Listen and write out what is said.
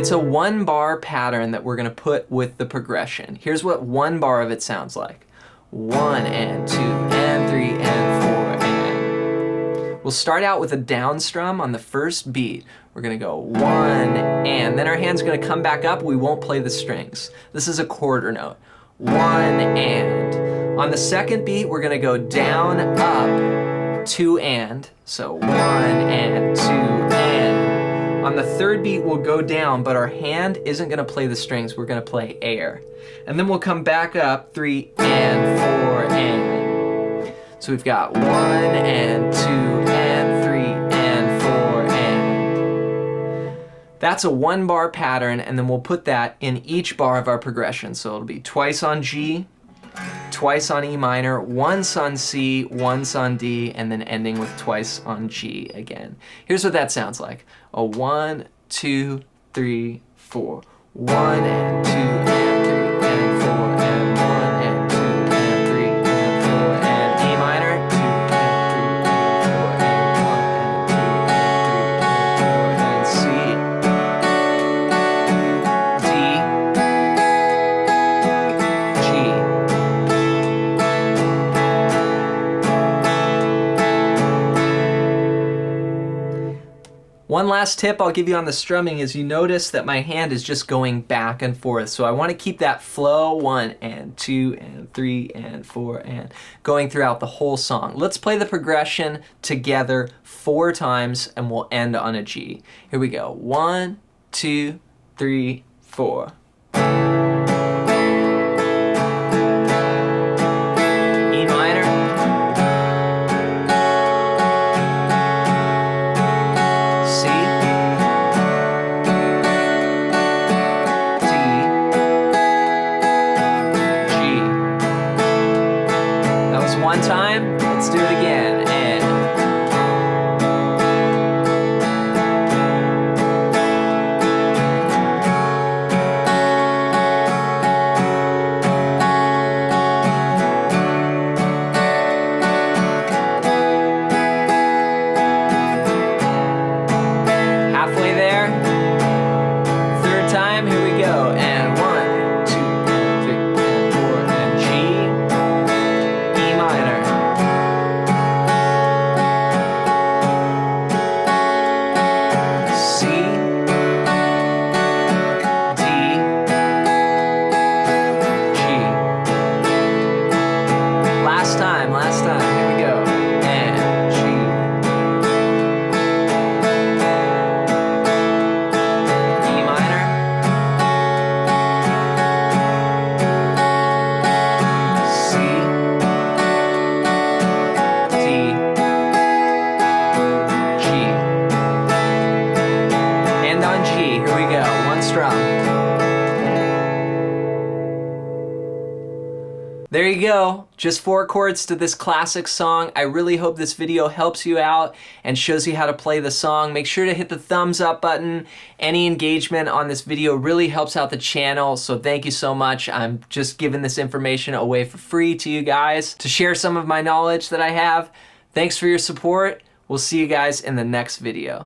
It's a 1-bar pattern that we're gonna put with the progression. Here's what 1 bar of it sounds like. 1 and 2 and 3 and 4 and. We'll start out with a down strum on the first beat. We're gonna go 1 and, then our hand's gonna come back up, we won't play the strings. This is a quarter note. 1 and. On the second beat, we're gonna go down, up, 2 and. So 1 and 2 and. On the third beat, we'll go down, but our hand isn't gonna play the strings, we're gonna play air. And then we'll come back up, 3 and 4 and. So we've got 1 and 2 and 3 and 4 and. That's a 1-bar pattern, and then we'll put that in each bar of our progression. So it'll be twice on G, twice on E minor, once on C, once on D, and then ending with twice on G again. Here's what that sounds like. A 1, 2, 3, 4. 1 and 2 and 3 and 4 and 1 and 2 and 3 and 4 and E minor, 2 and 3 and 4 and 1 and 2 and 3 and 4 and C, D, G. One last tip I'll give you on the strumming is you notice that my hand is just going back and forth. So I want to keep that flow, 1 and 2 and 3 and 4 and going throughout the whole song. Let's play the progression together 4 times and we'll end on a G. Here we go. 1, 2, 3, 4. One time, let's do it again, and halfway there. Third time, here we go, and 1, 2, and 3, and 4, and G. Last time, here we go, and G, E minor, C, D, G, and on G, here we go, 1 strum. There you go, just 4 chords to this classic song. I really hope this video helps you out and shows you how to play the song. Make sure to hit the thumbs up button. Any engagement on this video really helps out the channel, so thank you so much. I'm just giving this information away for free to you guys to share some of my knowledge that I have. Thanks for your support. We'll see you guys in the next video.